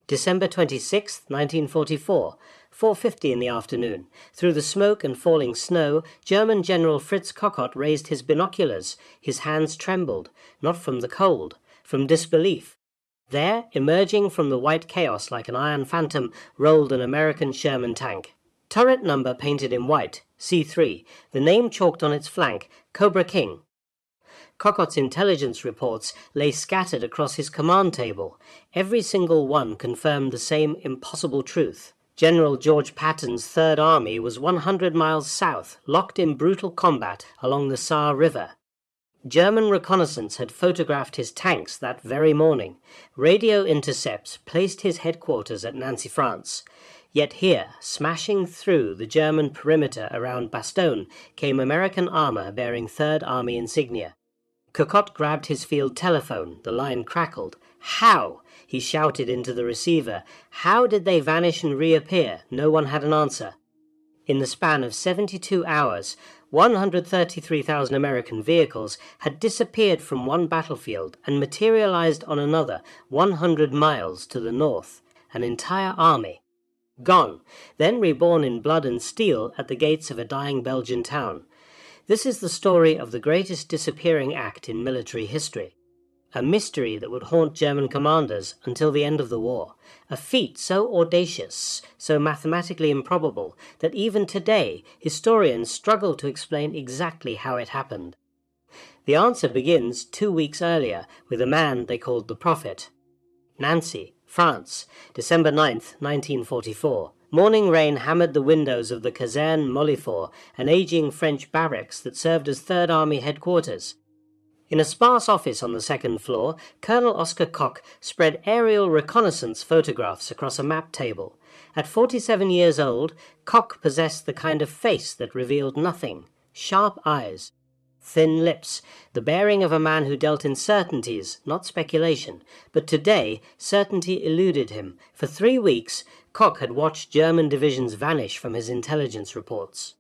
December 26, 1944, 4:50 in the afternoon. Through the smoke and falling snow, German General Fritz Kockott raised his binoculars. His hands trembled, not from the cold, from disbelief. There, emerging from the white chaos like an iron phantom, rolled an American Sherman tank. Turret number painted in white, C3, the name chalked on its flank, Cobra King. Cockott's intelligence reports lay scattered across his command table. Every single one confirmed the same impossible truth. General George Patton's Third Army was 100 miles south, locked in brutal combat along the Saar River. German reconnaissance had photographed his tanks that very morning. Radio intercepts placed his headquarters at Nancy, France. Yet here, smashing through the German perimeter around Bastogne, came American armor bearing Third Army insignia. Kockott grabbed his field telephone. The line crackled. "How?" he shouted into the receiver. "How did they vanish and reappear?" No one had an answer. In the span of 72 hours, 133,000 American vehicles had disappeared from one battlefield and materialized on another 100 miles to the north. An entire army. Gone, then reborn in blood and steel at the gates of a dying Belgian town. This is the story of the greatest disappearing act in military history. A mystery that would haunt German commanders until the end of the war. A feat so audacious, so mathematically improbable, that even today historians struggle to explain exactly how it happened. The answer begins 2 weeks earlier with a man they called the Prophet. Nancy, France, December 9th, 1944. Morning rain hammered the windows of the Caserne Molifor, an aging French barracks that served as Third Army headquarters. In a sparse office on the second floor, Colonel Oscar Koch spread aerial reconnaissance photographs across a map table. At 47 years old, Koch possessed the kind of face that revealed nothing. Sharp eyes, thin lips, the bearing of a man who dealt in certainties, not speculation. But today, certainty eluded him. For 3 weeks, Koch had watched German divisions vanish from his intelligence reports.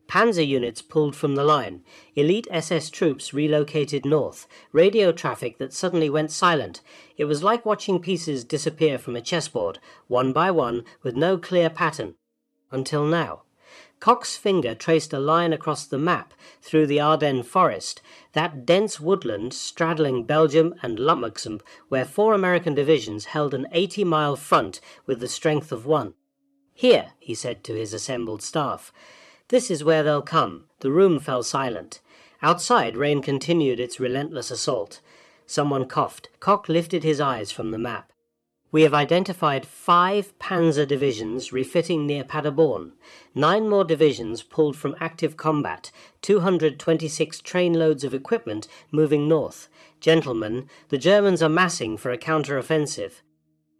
Panzer units pulled from the line, elite SS troops relocated north, radio traffic that suddenly went silent. It was like watching pieces disappear from a chessboard, one by one, with no clear pattern. Until now. Koch's finger traced a line across the map through the Ardennes forest, that dense woodland straddling Belgium and Luxembourg, where 4 American divisions held an 80-mile front with the strength of one. "Here," he said to his assembled staff. "This is where they'll come." The room fell silent. Outside, rain continued its relentless assault. Someone coughed. Koch lifted his eyes from the map. "We have identified 5 panzer divisions refitting near Paderborn, 9 more divisions pulled from active combat, 226 trainloads of equipment moving north. Gentlemen, the Germans are massing for a counter-offensive.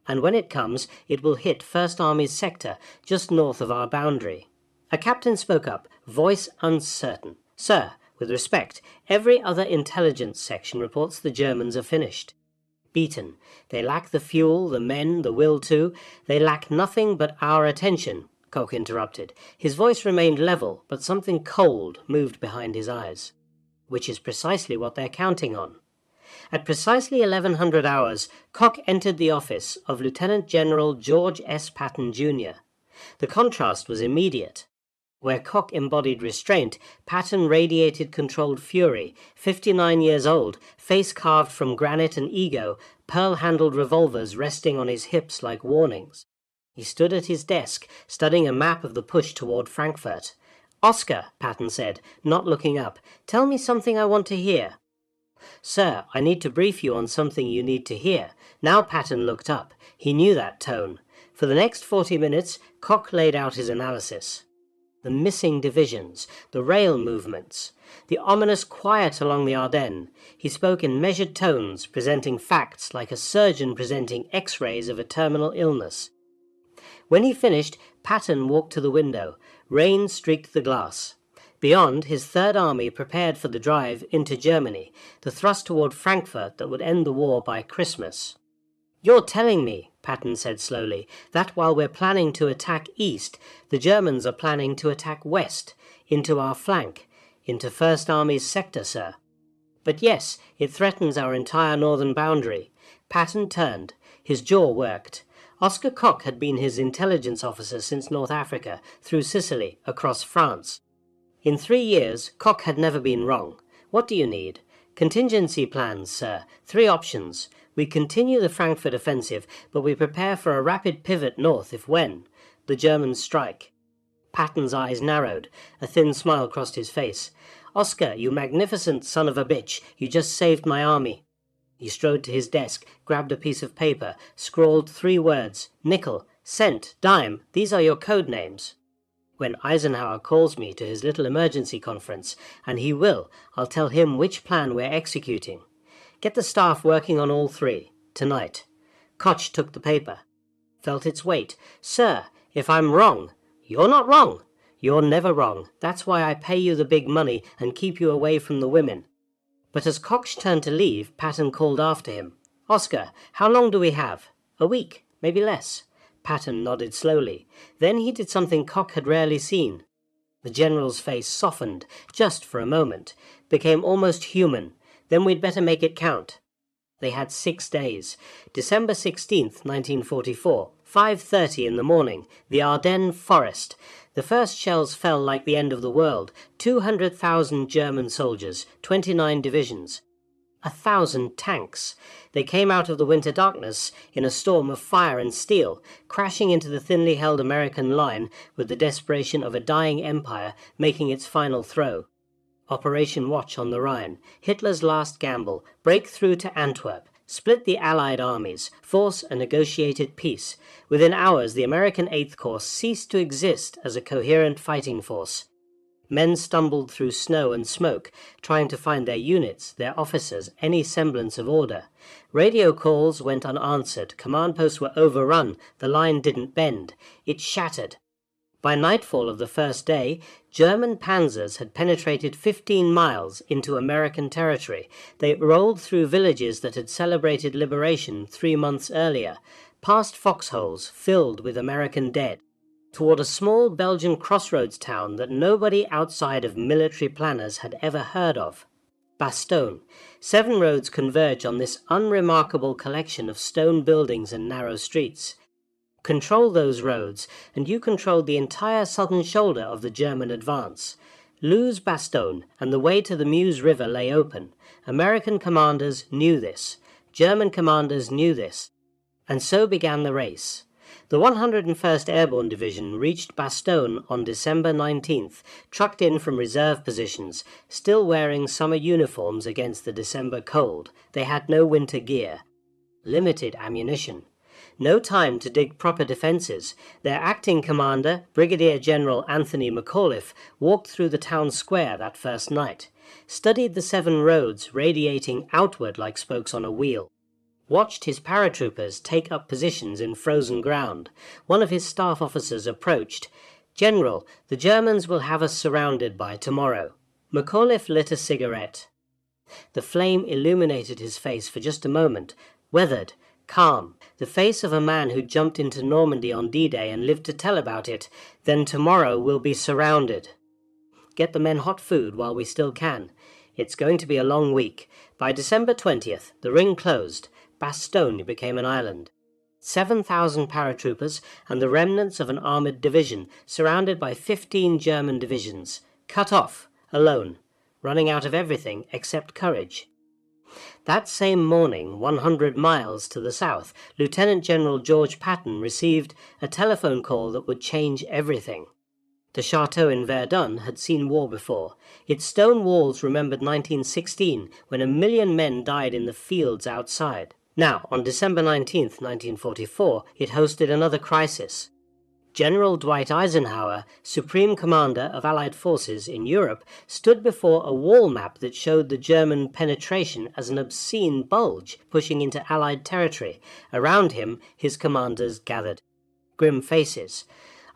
And when it comes, it will hit First Army's sector, just north of our boundary." A captain spoke up, voice uncertain. "Sir, with respect, every other intelligence section reports the Germans are finished. Beaten. They lack the fuel, the men, the will to. They lack nothing but our attention," Koch interrupted. His voice remained level, but something cold moved behind his eyes. "Which is precisely what they're counting on." At precisely 1100 hours, Koch entered the office of Lieutenant General George S. Patton, Jr. The contrast was immediate. Where Koch embodied restraint, Patton radiated controlled fury. 59 years old, face carved from granite and ego, pearl-handled revolvers resting on his hips like warnings. He stood at his desk, studying a map of the push toward Frankfurt. "Oscar," Patton said, not looking up, "tell me something I want to hear." "Sir, I need to brief you on something you need to hear." Now Patton looked up. He knew that tone. For the next 40 minutes, Koch laid out his analysis. The missing divisions, the rail movements, the ominous quiet along the Ardennes. He spoke in measured tones, presenting facts like a surgeon presenting X-rays of a terminal illness. When he finished, Patton walked to the window. Rain streaked the glass. Beyond, his Third Army prepared for the drive into Germany, the thrust toward Frankfurt that would end the war by Christmas. "You're telling me," Patton said slowly, "that while we're planning to attack east, the Germans are planning to attack west, into our flank, into First Army's sector, sir." "But yes, it threatens our entire northern boundary." Patton turned. His jaw worked. Oscar Koch had been his intelligence officer since North Africa, through Sicily, across France. In 3 years, Koch had never been wrong. What do you need? Contingency plans, sir. 3 options. We continue the Frankfurt offensive, but we prepare for a rapid pivot north if when? The Germans strike. Patton's eyes narrowed. A thin smile crossed his face. Oscar, you magnificent son of a bitch, you just saved my army. He strode to his desk, grabbed a piece of paper, scrawled 3 words. Nickel, cent, dime, these are your code names. When Eisenhower calls me to his little emergency conference, and he will, I'll tell him which plan we're executing. Get the staff working on all 3, tonight. Koch took the paper, felt its weight. Sir, if I'm wrong, you're not wrong. You're never wrong. That's why I pay you the big money and keep you away from the women. But as Koch turned to leave, Patton called after him. Oscar, how long do we have? A week, maybe less. Patton nodded slowly. Then he did something Koch had rarely seen. The general's face softened, just for a moment, became almost human. Then we'd better make it count. They had 6 days. December 16th, 1944, 5:30 in the morning, the Ardennes forest. The first shells fell like the end of the world. 200,000 German soldiers, 29 divisions. 1,000 tanks. They came out of the winter darkness in a storm of fire and steel, crashing into the thinly held American line with the desperation of a dying empire making its final throw. Operation Watch on the Rhine, Hitler's last gamble, break through to Antwerp, split the Allied armies, force a negotiated peace. Within hours, the American Eighth Corps ceased to exist as a coherent fighting force. Men stumbled through snow and smoke, trying to find their units, their officers, any semblance of order. Radio calls went unanswered, command posts were overrun, the line didn't bend. It shattered. By nightfall of the first day, German panzers had penetrated 15 miles into American territory. They rolled through villages that had celebrated liberation 3 months earlier, past foxholes filled with American dead, toward a small Belgian crossroads town that nobody outside of military planners had ever heard of. Bastogne. 7 roads converge on this unremarkable collection of stone buildings and narrow streets. Control those roads, and you controlled the entire southern shoulder of the German advance. Lose Bastogne, and the way to the Meuse River lay open. American commanders knew this. German commanders knew this. And so began the race. The 101st Airborne Division reached Bastogne on December 19th, trucked in from reserve positions, still wearing summer uniforms against the December cold. They had no winter gear. Limited ammunition. No time to dig proper defences. Their acting commander, Brigadier General Anthony McAuliffe, walked through the town square that first night, studied the 7 roads radiating outward like spokes on a wheel, watched his paratroopers take up positions in frozen ground. One of his staff officers approached. General, the Germans will have us surrounded by tomorrow. McAuliffe lit a cigarette. The flame illuminated his face for just a moment, weathered, calm, the face of a man who jumped into Normandy on D-Day and lived to tell about it. Then tomorrow we'll be surrounded. Get the men hot food while we still can. It's going to be a long week. By December 20th, the ring closed. Bastogne became an island. 7,000 paratroopers and the remnants of an armoured division, surrounded by 15 German divisions. Cut off, alone, running out of everything except courage. That same morning, 100 miles to the south, Lieutenant General George Patton received a telephone call that would change everything. The chateau in Verdun had seen war before. Its stone walls remembered 1916, when 1 million men died in the fields outside. Now, on December 19th, 1944, it hosted another crisis. General Dwight Eisenhower, Supreme Commander of Allied forces in Europe, stood before a wall map that showed the German penetration as an obscene bulge pushing into Allied territory. Around him, his commanders gathered. Grim faces.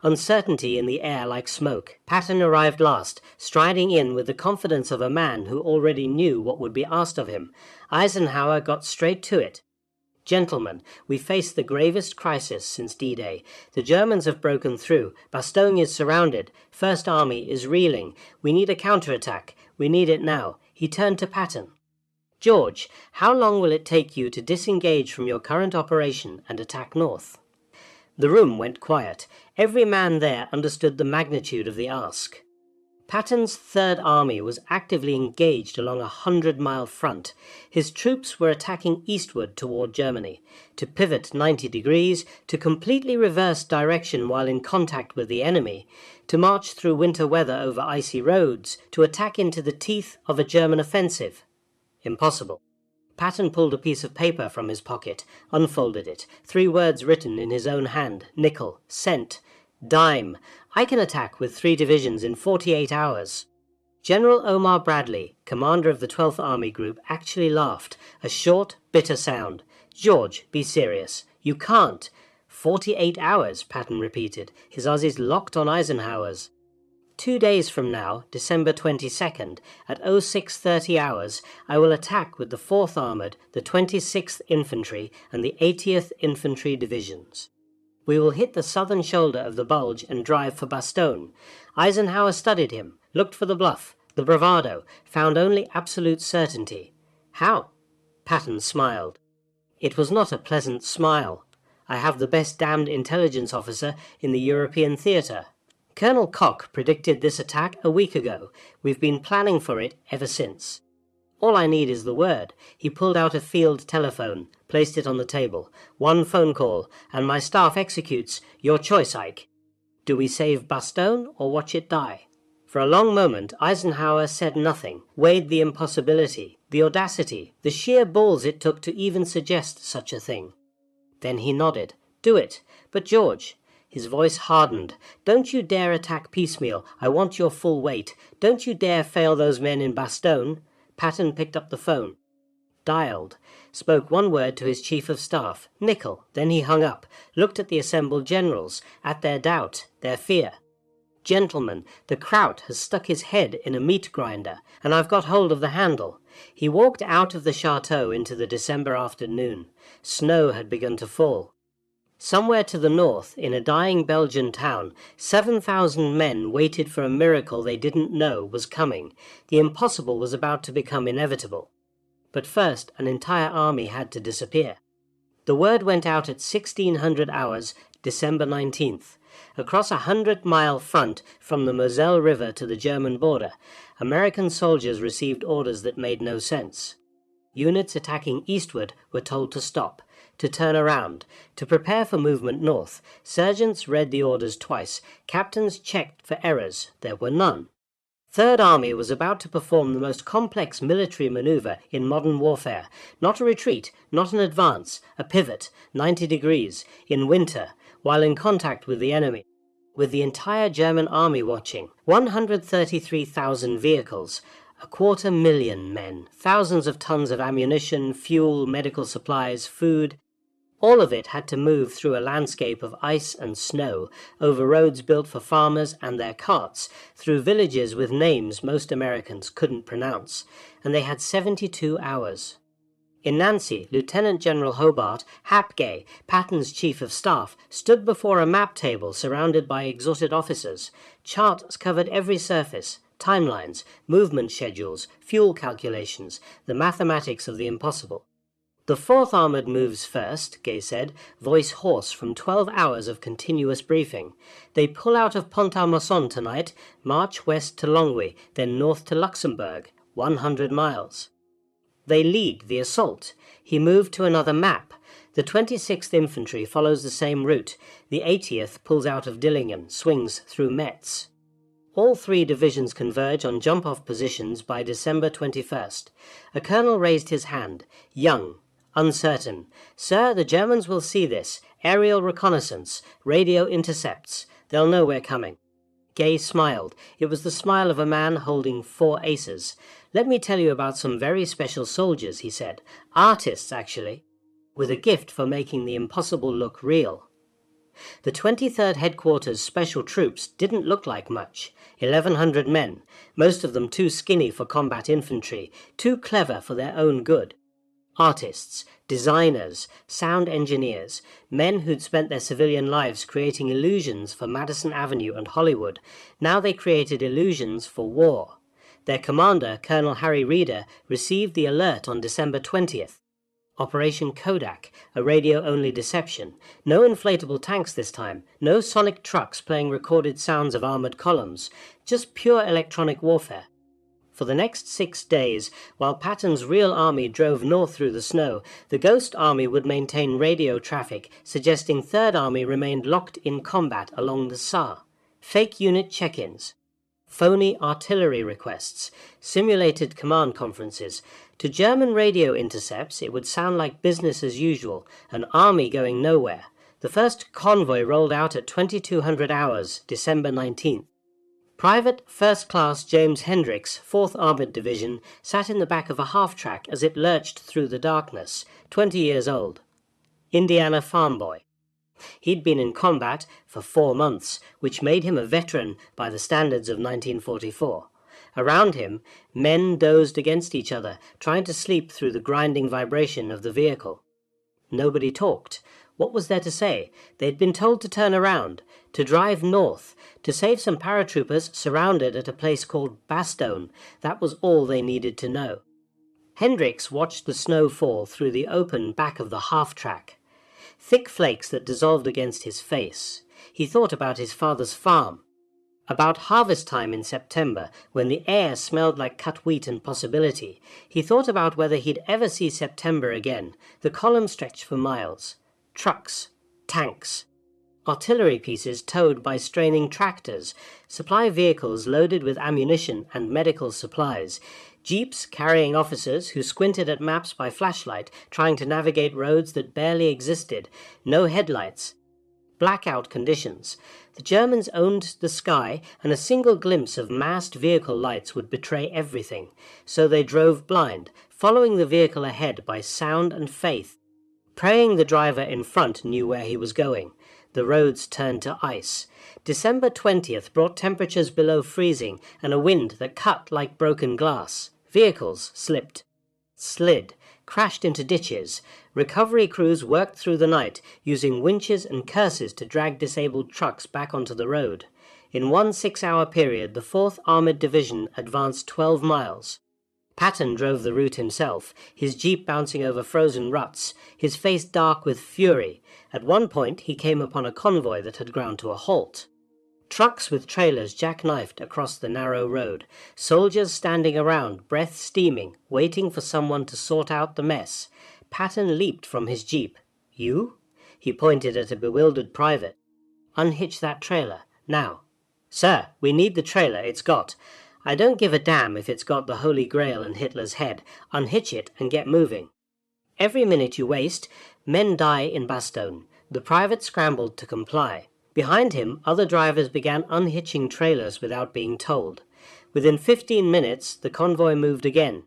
Uncertainty in the air like smoke. Patton arrived last, striding in with the confidence of a man who already knew what would be asked of him. Eisenhower got straight to it. Gentlemen, we face the gravest crisis since D-Day. The Germans have broken through. Bastogne is surrounded. First Army is reeling. We need a counterattack. We need it now. He turned to Patton. George, how long will it take you to disengage from your current operation and attack north? The room went quiet. Every man there understood the magnitude of the ask. Patton's Third Army was actively engaged along a 100-mile front. His troops were attacking eastward toward Germany, to pivot 90 degrees, to completely reverse direction while in contact with the enemy, to march through winter weather over icy roads, to attack into the teeth of a German offensive. Impossible. Patton pulled a piece of paper from his pocket, unfolded it, 3 words written in his own hand: nickel, cent, dime. I can attack with 3 divisions in 48 hours. General Omar Bradley, commander of the 12th Army Group, actually laughed, a short, bitter sound. George, be serious. You can't. 48 hours, Patton repeated, his Aussies locked on Eisenhower's. 2 days from now, December 22nd, at 0630 hours, I will attack with the 4th Armoured, the 26th Infantry, and the 80th Infantry Divisions. We will hit the southern shoulder of the Bulge and drive for Bastogne. Eisenhower studied him, looked for the bluff, the bravado, found only absolute certainty. How? Patton smiled. It was not a pleasant smile. I have the best damned intelligence officer in the European theatre. Colonel Koch predicted this attack a week ago. We've been planning for it ever since. All I need is the word. He pulled out a field telephone, placed it on the table. 1 phone call, and my staff executes. Your choice, Ike. Do we save Bastogne or watch it die? For a long moment Eisenhower said nothing, weighed the impossibility, the audacity, the sheer balls it took to even suggest such a thing. Then he nodded. Do it. But George... His voice hardened. Don't you dare attack piecemeal. I want your full weight. Don't you dare fail those men in Bastogne. Patton picked up the phone. Dialed. Spoke 1 word to his chief of staff. Nickel. Then he hung up. Looked at the assembled generals. At their doubt. Their fear. Gentlemen, the Kraut has stuck his head in a meat grinder, and I've got hold of the handle. He walked out of the chateau into the December afternoon. Snow had begun to fall. Somewhere to the north, in a dying Belgian town, 7,000 men waited for a miracle they didn't know was coming. The impossible was about to become inevitable. But first, an entire army had to disappear. The word went out at 1600 hours, December 19th. Across a 100-mile front from the Moselle River to the German border, American soldiers received orders that made no sense. Units attacking eastward were told to stop, to turn around, to prepare for movement north. Sergeants read the orders twice. Captains checked for errors. There were none. Third Army was about to perform the most complex military maneuver in modern warfare. Not a retreat, not an advance, a pivot, 90 degrees, in winter, while in contact with the enemy. With the entire German army watching, 133,000 vehicles, 250,000 men, thousands of tons of ammunition, fuel, medical supplies, food. All of it had to move through a landscape of ice and snow, over roads built for farmers and their carts, through villages with names most Americans couldn't pronounce, and they had 72 hours. In Nancy, Lieutenant General Hobart, Hapgay, Patton's chief of staff, stood before a map table surrounded by exhausted officers. Charts covered every surface, timelines, movement schedules, fuel calculations, the mathematics of the impossible. The 4th Armoured moves first, Gay said, voice hoarse from 12 hours of continuous briefing. They pull out of Pont-à-Mousson tonight, march west to Longwy, then north to Luxembourg, 100 miles. They lead the assault. He moved to another map. The 26th Infantry follows the same route. The 80th pulls out of Dillingen, swings through Metz. All 3 divisions converge on jump-off positions by December 21st. A colonel raised his hand. Young. Uncertain. Sir, the Germans will see this. Aerial reconnaissance. Radio intercepts. They'll know we're coming. Gay smiled. It was the smile of a man holding 4 aces. Let me tell you about some very special soldiers, he said. Artists, actually. With a gift for making the impossible look real. The 23rd Headquarters Special Troops didn't look like much. 1,100 men, most of them too skinny for combat infantry, too clever for their own good. Artists, designers, sound engineers, men who'd spent their civilian lives creating illusions for Madison Avenue and Hollywood. Now they created illusions for war. Their commander, Colonel Harry Reeder, received the alert on December 20th. Operation Kodak, a radio-only deception. No inflatable tanks this time, no sonic trucks playing recorded sounds of armoured columns, just pure electronic warfare. For the next 6 days, while Patton's real army drove north through the snow, the Ghost Army would maintain radio traffic, suggesting Third Army remained locked in combat along the Saar. Fake unit check-ins, phony artillery requests, simulated command conferences. To German radio intercepts, it would sound like business as usual, an army going nowhere. The first convoy rolled out at 2200 hours, December 19th. Private First Class James Hendricks, 4th Armoured Division, sat in the back of a half-track as it lurched through the darkness, 20 years old. Indiana farm boy. He'd been in combat for 4 months, which made him a veteran by the standards of 1944. Around him, men dozed against each other, trying to sleep through the grinding vibration of the vehicle. Nobody talked. What was there to say? They'd been told to turn around, to drive north, to save some paratroopers surrounded at a place called Bastogne. That was all they needed to know. Hendricks watched the snow fall through the open back of the half-track. Thick flakes that dissolved against his face. He thought about his father's farm. About harvest time in September, when the air smelled like cut wheat and possibility, he thought about whether he'd ever see September again. The column stretched for miles. Trucks, tanks, artillery pieces towed by straining tractors, supply vehicles loaded with ammunition and medical supplies, jeeps carrying officers who squinted at maps by flashlight, trying to navigate roads that barely existed, no headlights, blackout conditions. The Germans owned the sky, and a single glimpse of massed vehicle lights would betray everything, so they drove blind, following the vehicle ahead by sound and faith, praying the driver in front knew where he was going. The roads turned to ice. December 20th brought temperatures below freezing and a wind that cut like broken glass. Vehicles slipped, slid, crashed into ditches. Recovery crews worked through the night, using winches and curses to drag disabled trucks back onto the road. In one 6-hour period, the 4th Armoured Division advanced 12 miles. Patton drove the route himself, his jeep bouncing over frozen ruts, his face dark with fury. At one point he came upon a convoy that had ground to a halt. Trucks with trailers jackknifed across the narrow road, soldiers standing around, breath steaming, waiting for someone to sort out the mess. Patton leaped from his jeep. "You?" He pointed at a bewildered private. "Unhitch that trailer, now." "Sir, we need the trailer, it's got. I don't give a damn if it's got the Holy Grail and Hitler's head. Unhitch it and get moving." Every minute you waste, men die in Bastogne. The private scrambled to comply. Behind him, other drivers began unhitching trailers without being told. Within 15 minutes, the convoy moved again.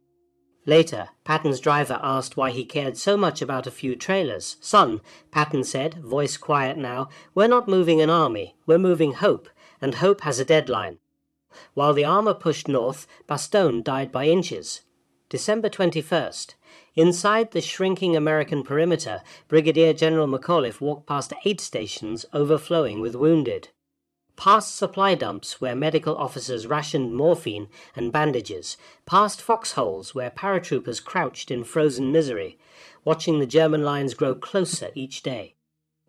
Later, Patton's driver asked why he cared so much about a few trailers. "Son," Patton said, voice quiet now, "we're not moving an army, we're moving hope, and hope has a deadline." While the armour pushed north, Bastogne died by inches. December 21st. Inside the shrinking American perimeter, Brigadier General McAuliffe walked past 8 stations overflowing with wounded. Past supply dumps where medical officers rationed morphine and bandages. Past foxholes where paratroopers crouched in frozen misery, watching the German lines grow closer each day.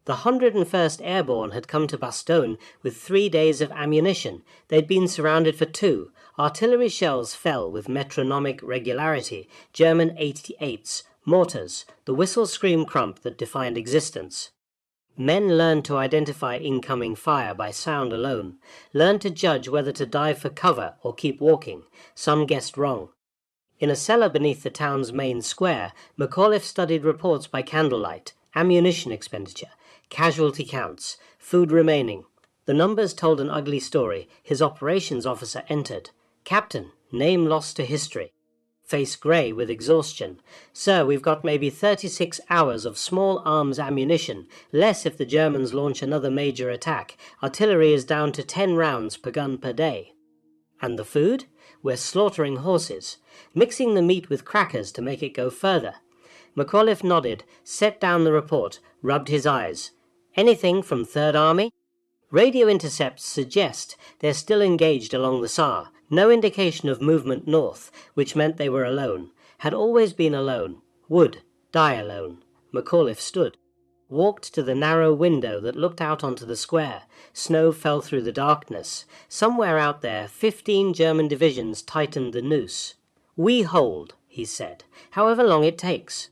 The 101st Airborne had come to Bastogne with 3 days of ammunition. They'd been surrounded for 2. Artillery shells fell with metronomic regularity. German 88s, mortars, the whistle-scream crump that defined existence. Men learned to identify incoming fire by sound alone, learned to judge whether to dive for cover or keep walking. Some guessed wrong. In a cellar beneath the town's main square, McAuliffe studied reports by candlelight, ammunition expenditure, casualty counts, food remaining. The numbers told an ugly story. His operations officer entered. "Captain, name lost to history." Face grey with exhaustion. "Sir, we've got maybe 36 hours of small arms ammunition, less if the Germans launch another major attack. Artillery is down to 10 rounds per gun per day." "And the food?" "We're slaughtering horses, mixing the meat with crackers to make it go further." McAuliffe nodded, set down the report, rubbed his eyes. "Anything from Third Army?" "Radio intercepts suggest they're still engaged along the Saar. No indication of movement north, which meant they were alone. Had always been alone. Would. Die alone. McAuliffe stood, walked to the narrow window that looked out onto the square. Snow fell through the darkness. Somewhere out there, 15 German divisions tightened the noose. "We hold," he said, "however long it takes."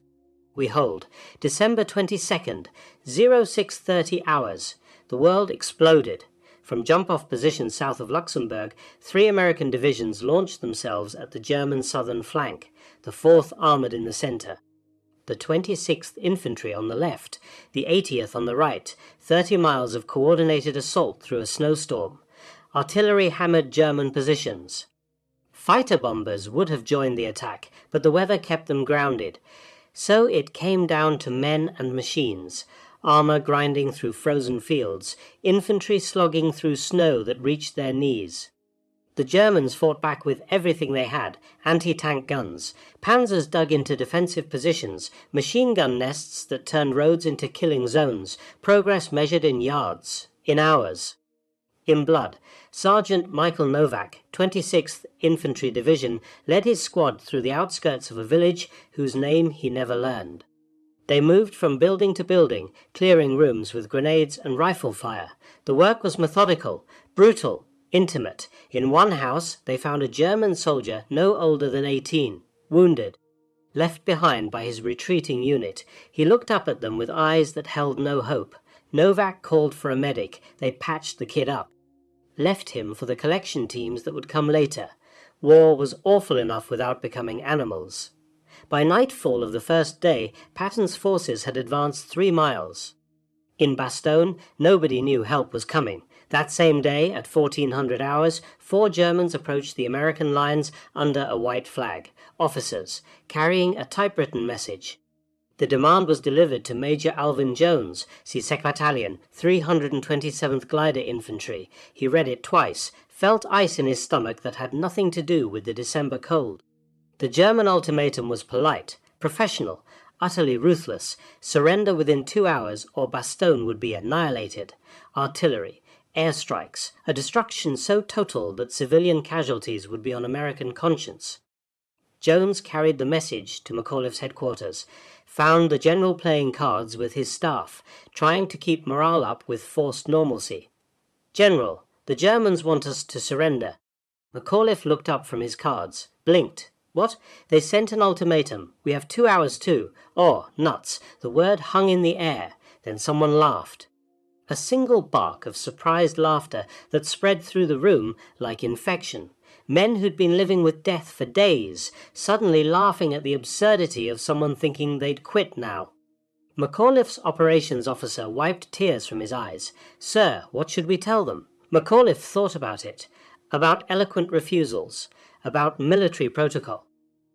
We hold. December 22nd, 0630 hours. The world exploded. From jump-off positions south of Luxembourg, 3 American divisions launched themselves at the German southern flank, the 4th Armoured in the center, the 26th Infantry on the left, the 80th on the right, 30 miles of coordinated assault through a snowstorm. Artillery hammered German positions. Fighter bombers would have joined the attack, but the weather kept them grounded. So it came down to men and machines, armor grinding through frozen fields, infantry slogging through snow that reached their knees. The Germans fought back with everything they had: anti-tank guns, panzers dug into defensive positions, machine gun nests that turned roads into killing zones, progress measured in yards, in hours. In blood, Sergeant Michael Novak, 26th Infantry Division, led his squad through the outskirts of a village whose name he never learned. They moved from building to building, clearing rooms with grenades and rifle fire. The work was methodical, brutal, intimate. In one house, they found a German soldier no older than 18, wounded, left behind by his retreating unit. He looked up at them with eyes that held no hope. Novak called for a medic. They patched the kid up, left him for the collection teams that would come later. War was awful enough without becoming animals. By nightfall of the first day, Patton's forces had advanced 3 miles. In Bastogne, nobody knew help was coming. That same day, at 1400 hours, 4 Germans approached the American lines under a white flag, officers, carrying a typewritten message. The demand was delivered to Major Alvin Jones, C-Sec Battalion, 327th Glider Infantry. He read it twice, felt ice in his stomach that had nothing to do with the December cold. The German ultimatum was polite, professional, utterly ruthless: surrender within 2 hours or Bastogne would be annihilated. Artillery, airstrikes, a destruction so total that civilian casualties would be on American conscience. Jones carried the message to McAuliffe's headquarters, found the general playing cards with his staff, trying to keep morale up with forced normalcy. "General, the Germans want us to surrender." McAuliffe looked up from his cards, blinked. "What? They sent an ultimatum. We have 2 hours too. Oh, nuts." The word hung in the air. Then someone laughed. A single bark of surprised laughter that spread through the room like infection. Men who'd been living with death for days, suddenly laughing at the absurdity of someone thinking they'd quit now. McAuliffe's operations officer wiped tears from his eyes. "Sir, what should we tell them?" McAuliffe thought about it, about eloquent refusals, about military protocol,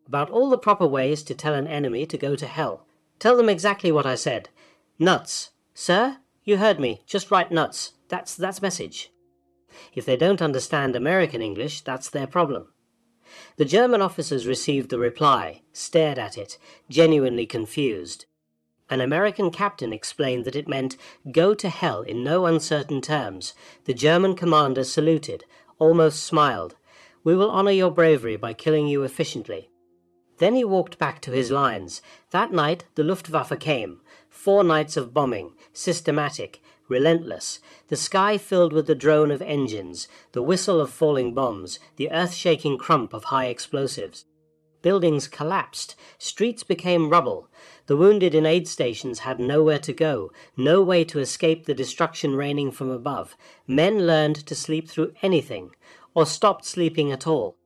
about all the proper ways to tell an enemy to go to hell. "Tell them exactly what I said. Nuts. Sir, you heard me. Just write nuts. That's message." If they don't understand American English, that's their problem. The German officers received the reply, stared at it, genuinely confused. An American captain explained that it meant, "Go to hell," in no uncertain terms. The German commander saluted, almost smiled. "We will honor your bravery by killing you efficiently." Then he walked back to his lines. That night the Luftwaffe came. 4 nights of bombing, systematic, relentless, the sky filled with the drone of engines, the whistle of falling bombs, the earth-shaking crump of high explosives. Buildings collapsed, streets became rubble. The wounded in aid stations had nowhere to go, no way to escape the destruction raining from above. Men learned to sleep through anything, or stopped sleeping at all.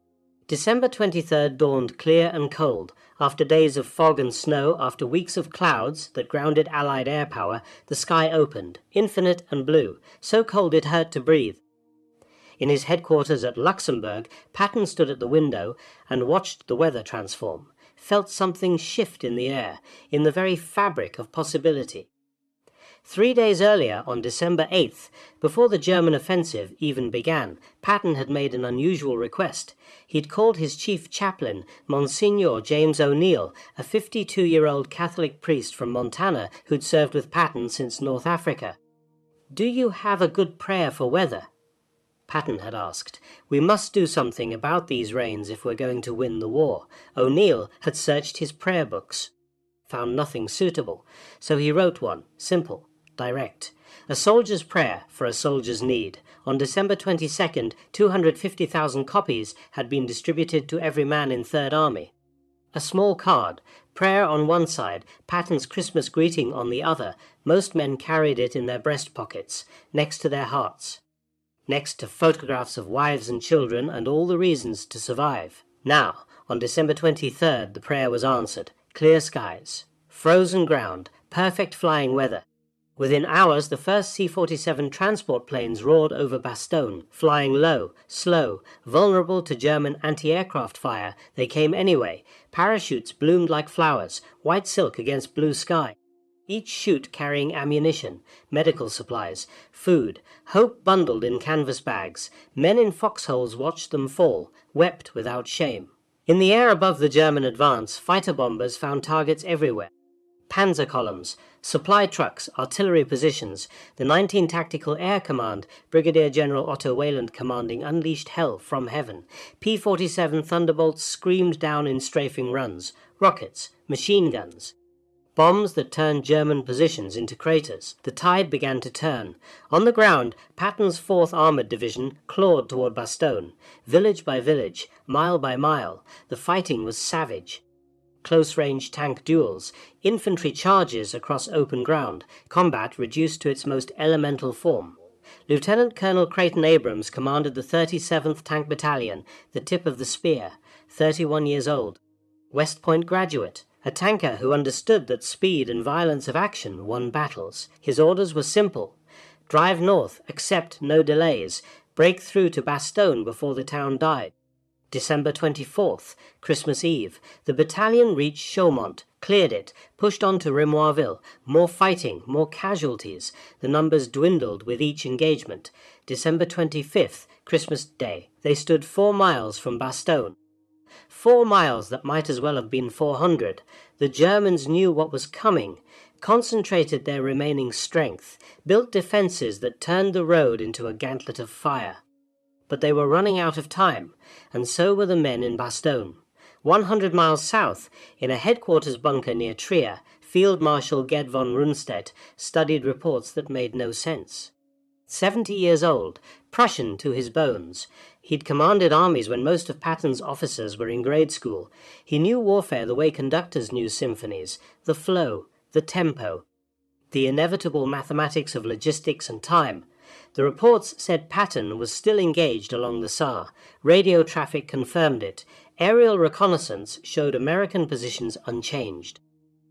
December 23rd dawned clear and cold. After days of fog and snow, after weeks of clouds that grounded Allied air power, the sky opened, infinite and blue, so cold it hurt to breathe. In his headquarters at Luxembourg, Patton stood at the window and watched the weather transform, felt something shift in the air, in the very fabric of possibility. 3 days earlier, on December 8th, before the German offensive even began, Patton had made an unusual request. He'd called his chief chaplain, Monsignor James O'Neill, a 52-year-old Catholic priest from Montana who'd served with Patton since North Africa. "Do you have a good prayer for weather?" Patton had asked. "We must do something about these rains if we're going to win the war." O'Neill had searched his prayer books, found nothing suitable, so he wrote one, simple, direct. A soldier's prayer for a soldier's need. On December 22nd, 250,000 copies had been distributed to every man in Third Army. A small card, prayer on one side, Patton's Christmas greeting on the other. Most men carried it in their breast pockets, next to their hearts. Next to photographs of wives and children and all the reasons to survive. Now, on December 23rd, the prayer was answered. Clear skies, frozen ground, perfect flying weather. Within hours, the first C-47 transport planes roared over Bastogne, flying low, slow, vulnerable to German anti-aircraft fire. They came anyway. Parachutes bloomed like flowers, white silk against blue sky. Each chute carrying ammunition, medical supplies, food, hope bundled in canvas bags. Men in foxholes watched them fall, wept without shame. In the air above the German advance, fighter bombers found targets everywhere. Panzer columns, supply trucks, artillery positions. The 19 Tactical Air Command, Brigadier General Otto Weyland commanding, unleashed hell from heaven. P-47 Thunderbolts screamed down in strafing runs. Rockets, machine guns. Bombs that turned German positions into craters. The tide began to turn. On the ground, Patton's 4th Armoured Division clawed toward Bastogne. Village by village, mile by mile, the fighting was savage. Close-range tank duels, infantry charges across open ground, combat reduced to its most elemental form. Lieutenant Colonel Creighton Abrams commanded the 37th Tank Battalion, the tip of the spear, 31 years old. West Point graduate, a tanker who understood that speed and violence of action won battles. His orders were simple. Drive north, accept no delays, break through to Bastogne before the town died. December 24th, Christmas Eve, the battalion reached Chaumont, cleared it, pushed on to Remoisville. More fighting, more casualties. The numbers dwindled with each engagement. December 25th, Christmas Day, they stood 4 miles from Bastogne. 4 miles that might as well have been 400. The Germans knew what was coming, concentrated their remaining strength, built defences that turned the road into a gauntlet of fire. But they were running out of time, and so were the men in Bastogne. 100 miles south, in a headquarters bunker near Trier, Field Marshal Gerd von Rundstedt studied reports that made no sense. 70 years old, Prussian to his bones. He'd commanded armies when most of Patton's officers were in grade school. He knew warfare the way conductors knew symphonies, the flow, the tempo, the inevitable mathematics of logistics and time. The reports said Patton was still engaged along the Saar. Radio traffic confirmed it. Aerial reconnaissance showed American positions unchanged.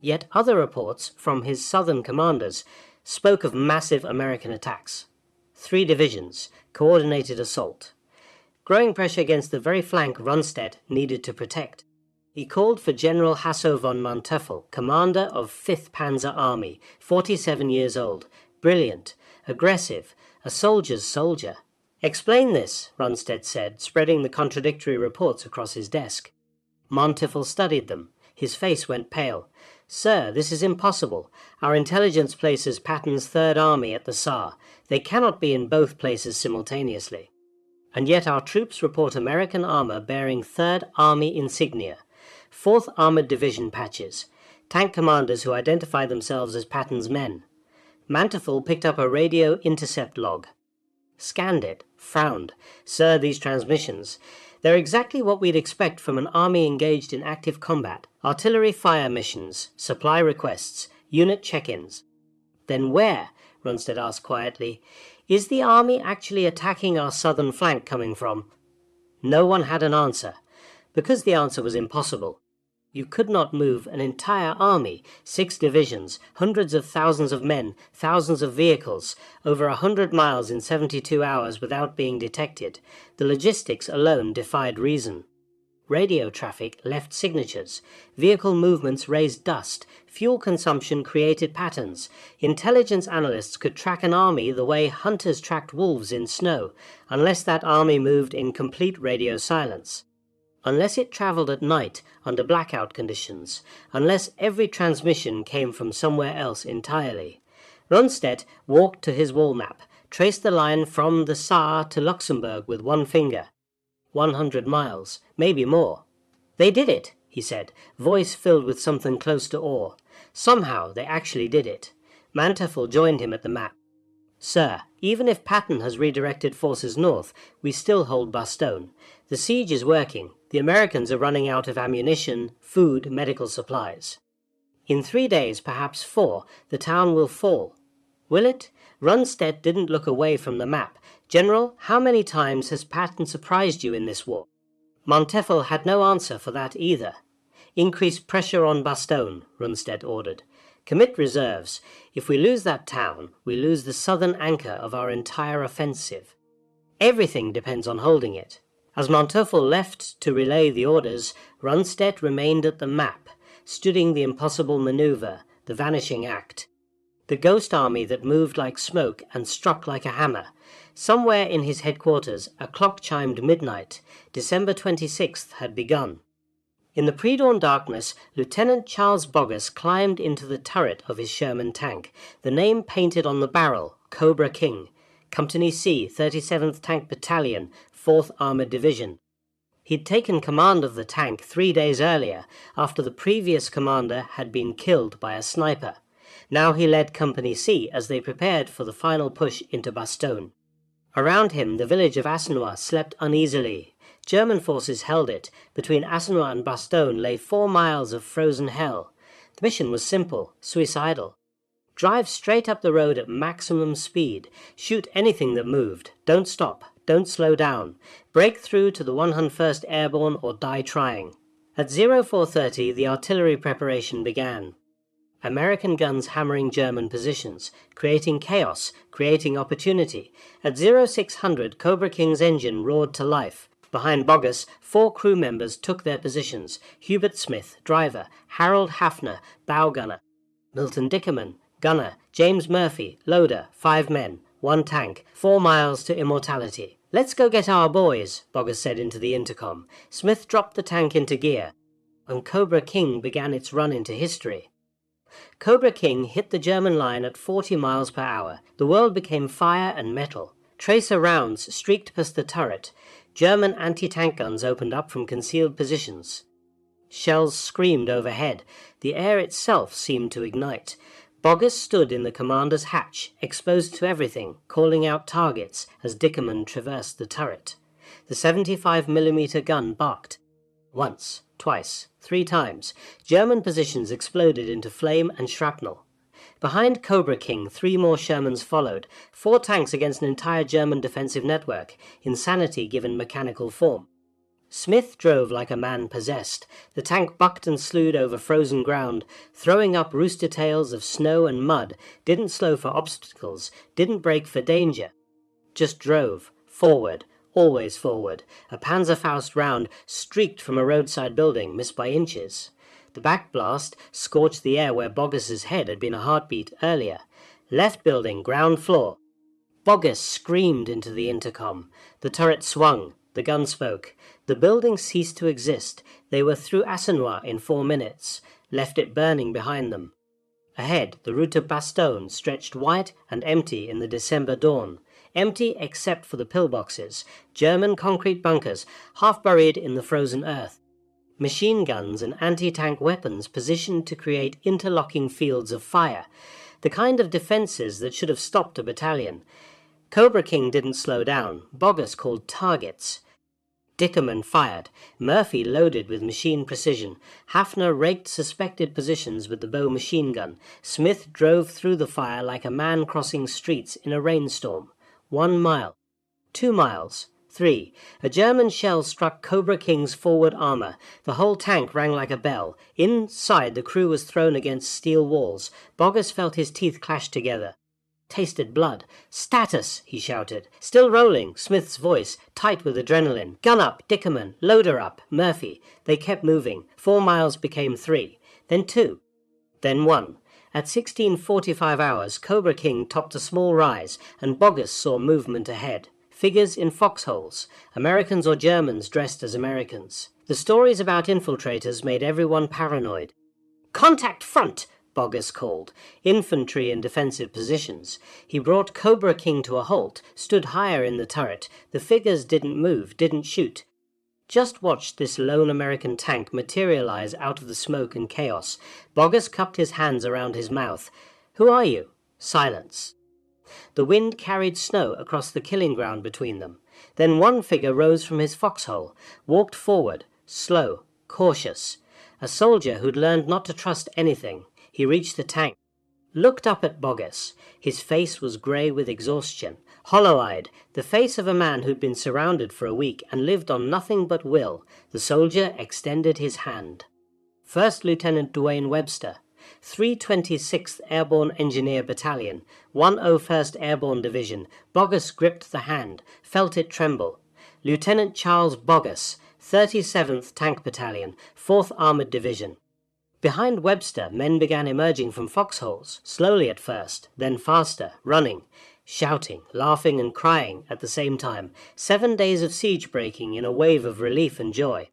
Yet other reports from his southern commanders spoke of massive American attacks. 3 divisions, coordinated assault. Growing pressure against the very flank Rundstedt needed to protect. He called for General Hasso von Manteuffel, commander of 5th Panzer Army, 47 years old, brilliant, aggressive, a soldier's soldier. Explain this, Rundstedt said, spreading the contradictory reports across his desk. Manteuffel studied them. His face went pale. Sir, this is impossible. Our intelligence places Patton's Third Army at the Saar. They cannot be in both places simultaneously. And yet our troops report American armor bearing 3rd Army insignia, 4th Armored Division patches, tank commanders who identify themselves as Patton's men. Manteuffel picked up a radio intercept log, scanned it, frowned. Sir, these transmissions, they're exactly what we'd expect from an army engaged in active combat. Artillery fire missions, supply requests, unit check-ins. Then where, Rundstedt asked quietly, is the army actually attacking our southern flank coming from? No one had an answer, because the answer was impossible. You could not move an entire army, 6 divisions, hundreds of thousands of men, thousands of vehicles, over 100 miles in 72 hours without being detected. The logistics alone defied reason. Radio traffic left signatures. Vehicle movements raised dust. Fuel consumption created patterns. Intelligence analysts could track an army the way hunters tracked wolves in snow, unless that army moved in complete radio silence. Unless it travelled at night under blackout conditions, unless every transmission came from somewhere else entirely. Rundstedt walked to his wall map, traced the line from the Saar to Luxembourg with one finger. 100 miles, maybe more. They did it, he said, voice filled with something close to awe. Somehow they actually did it. Manteuffel joined him at the map. "Sir, even if Patton has redirected forces north, we still hold Bastogne. The siege is working. The Americans are running out of ammunition, food, medical supplies. In 3 days, perhaps 4, the town will fall." "Will it?" Rundstedt didn't look away from the map. "General, how many times has Patton surprised you in this war?" Manteuffel had no answer for that either. "Increase pressure on Bastogne," Rundstedt ordered. "Commit reserves. If we lose that town, we lose the southern anchor of our entire offensive. Everything depends on holding it." As Manteuffel left to relay the orders, Rundstedt remained at the map, studying the impossible maneuver, the vanishing act. The ghost army that moved like smoke and struck like a hammer. Somewhere in his headquarters, a clock chimed midnight. December 26th had begun. In the pre-dawn darkness, Lieutenant Charles Boggess climbed into the turret of his Sherman tank, the name painted on the barrel, Cobra King, Company C, 37th Tank Battalion, 4th Armored Division. He'd taken command of the tank 3 days earlier, after the previous commander had been killed by a sniper. Now he led Company C as they prepared for the final push into Bastogne. Around him, the village of Assenois slept uneasily. German forces held it. Between Assenois and Bastogne lay 4 miles of frozen hell. The mission was simple, suicidal. Drive straight up the road at maximum speed. Shoot anything that moved. Don't stop. Don't slow down. Break through to the 101st Airborne or die trying. At 0430, the artillery preparation began. American guns hammering German positions, creating chaos, creating opportunity. At 0600, Cobra King's engine roared to life. Behind Boggess, 4 crew members took their positions. Hubert Smith, driver. Harold Hafner, bow gunner. Milton Dickerman, gunner. James Murphy, loader. 5 men, 1 tank, 4 miles to immortality. "Let's go get our boys," Boggess said into the intercom. Smith dropped the tank into gear, and Cobra King began its run into history. Cobra King hit the German line at 40 miles per hour. The world became fire and metal. Tracer rounds streaked past the turret. German anti-tank guns opened up from concealed positions. Shells screamed overhead. The air itself seemed to ignite. Boggess stood in the commander's hatch, exposed to everything, calling out targets as Dickerman traversed the turret. The 75mm gun barked. Once, twice, 3 times. German positions exploded into flame and shrapnel. Behind Cobra King, 3 more Shermans followed. 4 tanks against an entire German defensive network. Insanity given mechanical form. Smith drove like a man possessed. The tank bucked and slewed over frozen ground, throwing up rooster tails of snow and mud, didn't slow for obstacles, didn't brake for danger. Just drove, forward, always forward. A Panzerfaust round streaked from a roadside building, missed by inches. The backblast scorched the air where Boggess's head had been a heartbeat earlier. Left building, ground floor. Boggess screamed into the intercom. The turret swung. The gun spoke. The building ceased to exist. They were through Assenois in 4 minutes. Left it burning behind them. Ahead, the route to Bastogne stretched white and empty in the December dawn. Empty except for the pillboxes. German concrete bunkers, half buried in the frozen earth. Machine guns and anti-tank weapons positioned to create interlocking fields of fire. The kind of defenses that should have stopped a battalion. Cobra King didn't slow down. Boggess called targets. Dickerman fired. Murphy loaded with machine precision. Hafner raked suspected positions with the bow machine gun. Smith drove through the fire like a man crossing streets in a rainstorm. 1 mile. 2 miles. 3. A German shell struck Cobra King's forward armor. The whole tank rang like a bell. Inside, the crew was thrown against steel walls. Boggess felt his teeth clash together. Tasted blood. "Status!" he shouted. Still rolling, Smith's voice, tight with adrenaline. "Gun up, Dickerman, loader up, Murphy." They kept moving. 4 miles became 3, then 2, then 1. At 16:45 hours, Cobra King topped a small rise, and Boggess saw movement ahead. Figures in foxholes. Americans or Germans dressed as Americans. The stories about infiltrators made everyone paranoid. "Contact front!" Boggess called. Infantry in defensive positions. He brought Cobra King to a halt, stood higher in the turret. The figures didn't move, didn't shoot. Just watched this lone American tank materialize out of the smoke and chaos. Boggess cupped his hands around his mouth. "Who are you?" Silence. The wind carried snow across the killing ground between them. Then one figure rose from his foxhole, walked forward, slow, cautious. A soldier who'd learned not to trust anything. He reached the tank, looked up at Boggess. His face was grey with exhaustion, hollow-eyed, the face of a man who'd been surrounded for a week and lived on nothing but will. The soldier extended his hand. First Lieutenant Duane Webster, 326th Airborne Engineer Battalion, 101st Airborne Division. Boggess gripped the hand, felt it tremble. Lieutenant Charles Boggess, 37th Tank Battalion, 4th Armoured Division. Behind Webster, men began emerging from foxholes, slowly at first, then faster, running, shouting, laughing and crying at the same time. 7 days of siege breaking in a wave of relief and joy.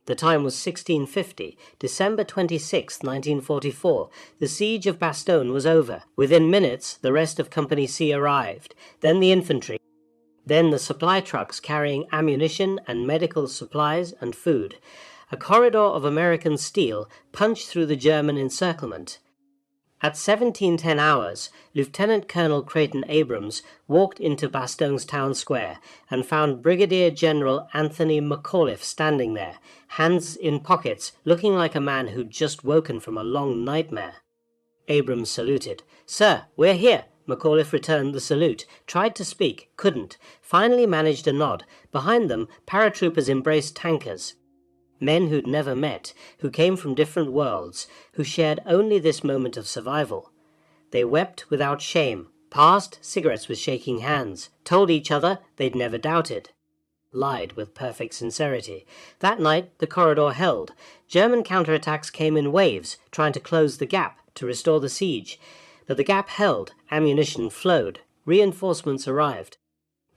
The time was 1650, December 26, 1944. The siege of Bastogne was over. Within minutes, the rest of Company C arrived, then the infantry, then the supply trucks carrying ammunition and medical supplies and food. A corridor of American steel punched through the German encirclement. At 1710 hours, Lieutenant Colonel Creighton Abrams walked into Bastogne's town square and found Brigadier General Anthony McAuliffe standing there, hands in pockets, looking like a man who'd just woken from a long nightmare. Abrams saluted. "Sir, we're here." McAuliffe returned the salute, tried to speak, couldn't, finally managed a nod. Behind them, paratroopers embraced tankers. Men who'd never met, who came from different worlds, who shared only this moment of survival. They wept without shame, passed cigarettes with shaking hands, told each other they'd never doubted, lied with perfect sincerity. That night the corridor held. German counterattacks came in waves, trying to close the gap, to restore the siege. But the gap held, ammunition flowed, reinforcements arrived.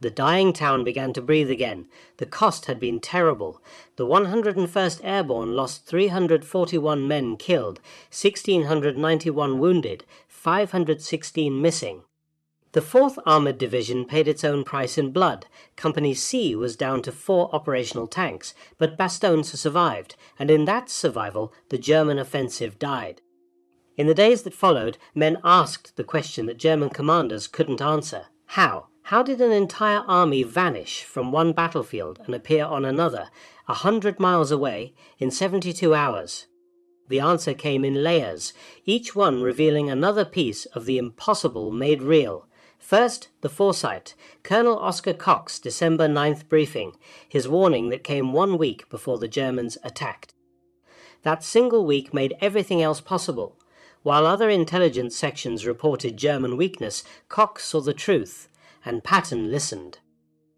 The dying town began to breathe again. The cost had been terrible. The 101st Airborne lost 341 men killed, 1,691 wounded, 516 missing. The 4th Armoured Division paid its own price in blood. Company C was down to 4 operational tanks, but Bastogne survived, and in that survival the German offensive died. In the days that followed, men asked the question that German commanders couldn't answer. How? How did an entire army vanish from one battlefield and appear on another, 100 miles away, in 72 hours? The answer came in layers, each one revealing another piece of the impossible made real. First, the foresight. Colonel Oscar Cox, December 9th briefing, his warning that came 1 week before the Germans attacked. That single week made everything else possible. While other intelligence sections reported German weakness, Cox saw the truth. And Patton listened.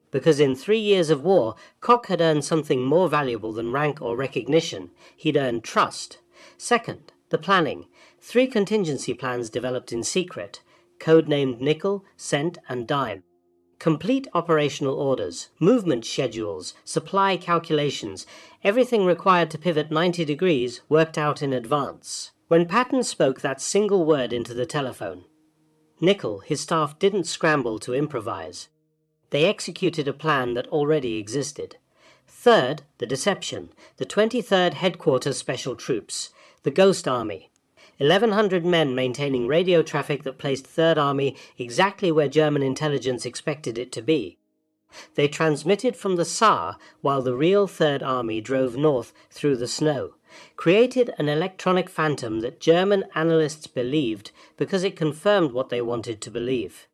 Because in 3 years of war, Koch had earned something more valuable than rank or recognition. He'd earned trust. Second, the planning. 3 contingency plans developed in secret, codenamed Nickel, Cent and Dime. Complete operational orders, movement schedules, supply calculations, everything required to pivot 90 degrees worked out in advance. When Patton spoke that single word into the telephone, Nickel, his staff didn't scramble to improvise. They executed a plan that already existed. Third, the deception. The 23rd Headquarters Special Troops, the Ghost Army. 1,100 men maintaining radio traffic that placed 3rd Army exactly where German intelligence expected it to be. They transmitted from the Saar while the real 3rd Army drove north through the snow. Created an electronic phantom that German analysts believed because it confirmed what they wanted to believe.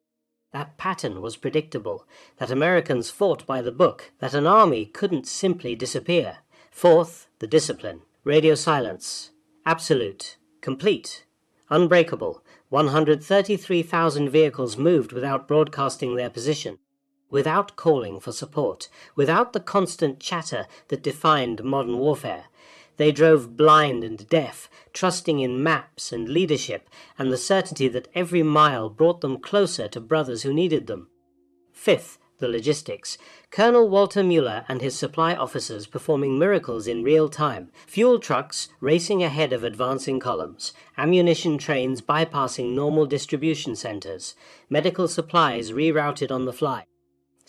That pattern was predictable, that Americans fought by the book, that an army couldn't simply disappear. Fourth, the discipline. Radio silence. Absolute. Complete. Unbreakable. 133,000 vehicles moved without broadcasting their position, without calling for support, without the constant chatter that defined modern warfare. They drove blind and deaf, trusting in maps and leadership and the certainty that every mile brought them closer to brothers who needed them. Fifth, the logistics. Colonel Walter Mueller and his supply officers performing miracles in real time. Fuel trucks racing ahead of advancing columns. Ammunition trains bypassing normal distribution centers. Medical supplies rerouted on the fly.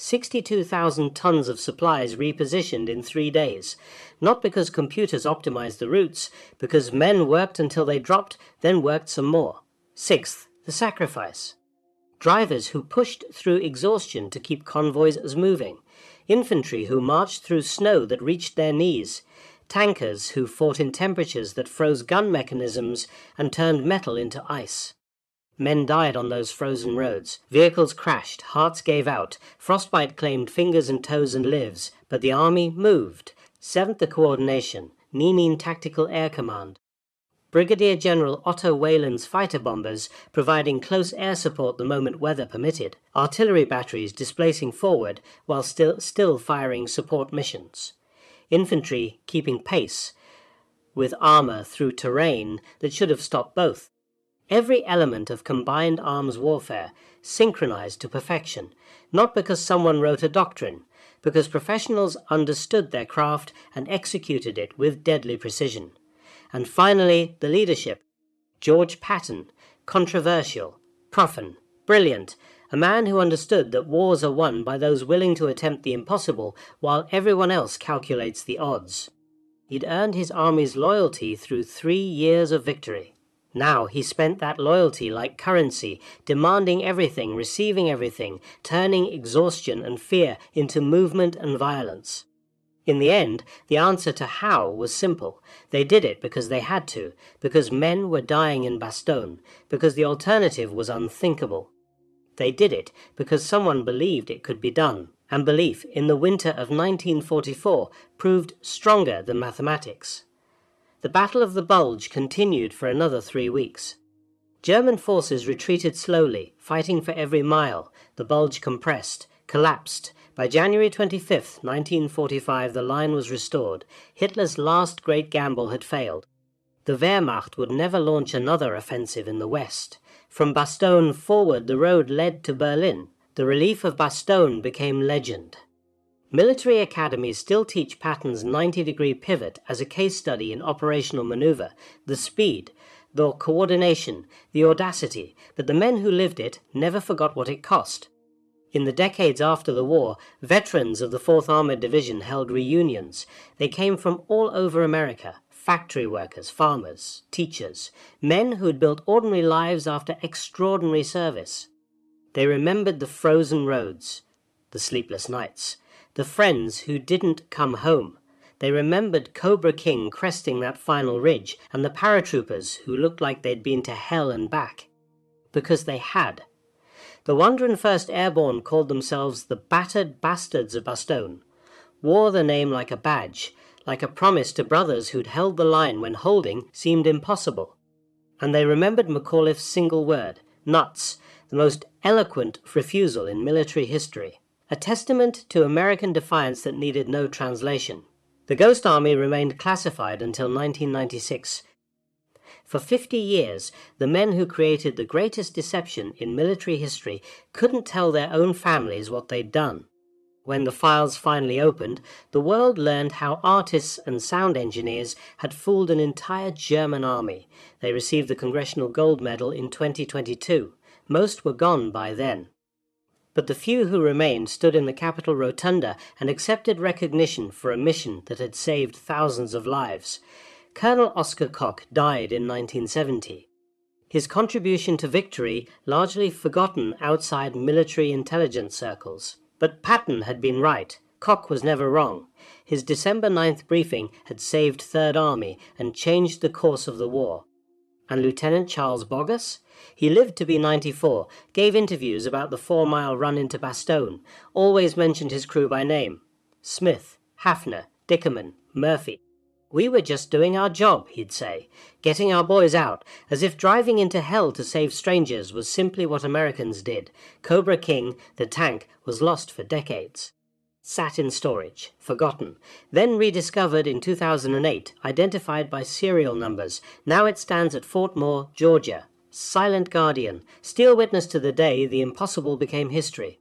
62,000 tons of supplies repositioned in 3 days, not because computers optimized the routes, because men worked until they dropped, then worked some more. Sixth, the sacrifice. Drivers who pushed through exhaustion to keep convoys moving, infantry who marched through snow that reached their knees, tankers who fought in temperatures that froze gun mechanisms and turned metal into ice. Men died on those frozen roads. Vehicles crashed, hearts gave out, frostbite claimed fingers and toes and lives, but the army moved. 7th, the coordination, Ninin Tactical Air Command. Brigadier General Otto Wayland's fighter bombers providing close air support the moment weather permitted, artillery batteries displacing forward while still firing support missions, infantry keeping pace with armor through terrain that should have stopped both. Every element of combined arms warfare synchronized to perfection, not because someone wrote a doctrine, because professionals understood their craft and executed it with deadly precision. And finally, the leadership. George Patton, controversial, profane, brilliant, a man who understood that wars are won by those willing to attempt the impossible while everyone else calculates the odds. He'd earned his army's loyalty through 3 years of victory. Now he spent that loyalty like currency, demanding everything, receiving everything, turning exhaustion and fear into movement and violence. In the end, the answer to how was simple. They did it because they had to, because men were dying in Bastogne, because the alternative was unthinkable. They did it because someone believed it could be done, and belief in the winter of 1944 proved stronger than mathematics. The Battle of the Bulge continued for another 3 weeks. German forces retreated slowly, fighting for every mile. The Bulge compressed, collapsed. By January 25, 1945, the line was restored. Hitler's last great gamble had failed. The Wehrmacht would never launch another offensive in the West. From Bastogne forward, the road led to Berlin. The relief of Bastogne became legend. Military academies still teach Patton's 90-degree pivot as a case study in operational maneuver, the speed, the coordination, the audacity, but the men who lived it never forgot what it cost. In the decades after the war, veterans of the 4th Armored Division held reunions. They came from all over America, factory workers, farmers, teachers, men who had built ordinary lives after extraordinary service. They remembered the frozen roads, the sleepless nights, the friends who didn't come home. They remembered Cobra King cresting that final ridge, and the paratroopers who looked like they'd been to hell and back. Because they had. The 101st Airborne called themselves the Battered Bastards of Bastogne, wore the name like a badge, like a promise to brothers who'd held the line when holding seemed impossible. And they remembered McAuliffe's single word, nuts, the most eloquent refusal in military history. A testament to American defiance that needed no translation. The Ghost Army remained classified until 1996. For 50 years, the men who created the greatest deception in military history couldn't tell their own families what they'd done. When the files finally opened, the world learned how artists and sound engineers had fooled an entire German army. They received the Congressional Gold Medal in 2022. Most were gone by then. But the few who remained stood in the Capitol Rotunda and accepted recognition for a mission that had saved thousands of lives. Colonel Oscar Koch died in 1970. His contribution to victory largely forgotten outside military intelligence circles. But Patton had been right. Koch was never wrong. His December 9th briefing had saved Third Army and changed the course of the war. And Lieutenant Charles Boggess? He lived to be 94, gave interviews about the 4-mile run into Bastogne, always mentioned his crew by name. Smith, Hafner, Dickerman, Murphy. We were just doing our job, he'd say, getting our boys out, as if driving into hell to save strangers was simply what Americans did. Cobra King, the tank, was lost for decades. Sat in storage, forgotten, then rediscovered in 2008, identified by serial numbers. Now it stands at Fort Moore, Georgia. Silent guardian, still witness to the day the impossible became history.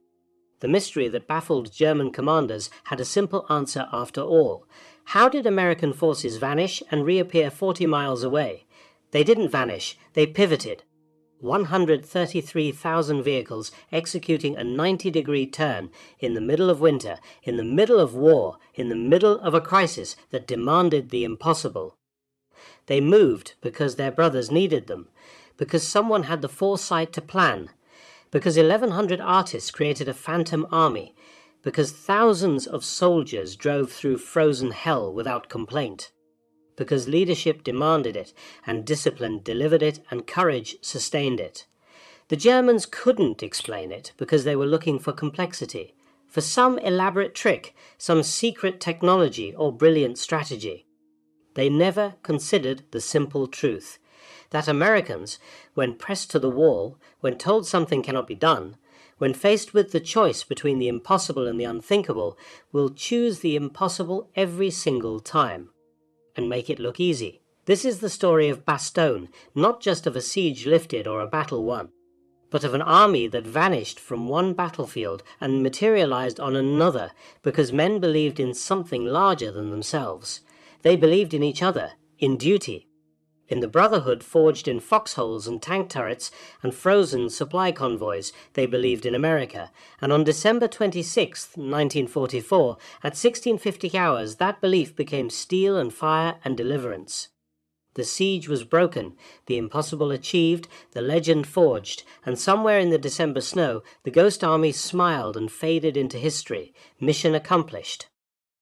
The mystery that baffled German commanders had a simple answer after all. How did American forces vanish and reappear 40 miles away? They didn't vanish, they pivoted. 133,000 vehicles executing a 90-degree turn in the middle of winter, in the middle of war, in the middle of a crisis that demanded the impossible. They moved because their brothers needed them, because someone had the foresight to plan, because 1,100 artists created a phantom army, because thousands of soldiers drove through frozen hell without complaint, because leadership demanded it, and discipline delivered it, and courage sustained it. The Germans couldn't explain it because they were looking for complexity, for some elaborate trick, some secret technology or brilliant strategy. They never considered the simple truth, that Americans, when pressed to the wall, when told something cannot be done, when faced with the choice between the impossible and the unthinkable, will choose the impossible every single time and make it look easy. This is the story of Bastogne, not just of a siege lifted or a battle won, but of an army that vanished from one battlefield and materialized on another because men believed in something larger than themselves. They believed in each other, in duty, in the brotherhood forged in foxholes and tank turrets and frozen supply convoys. They believed in America, and on December 26, 1944, at 1650 hours, that belief became steel and fire and deliverance. The siege was broken, the impossible achieved, the legend forged, and somewhere in the December snow, the ghost army smiled and faded into history, mission accomplished.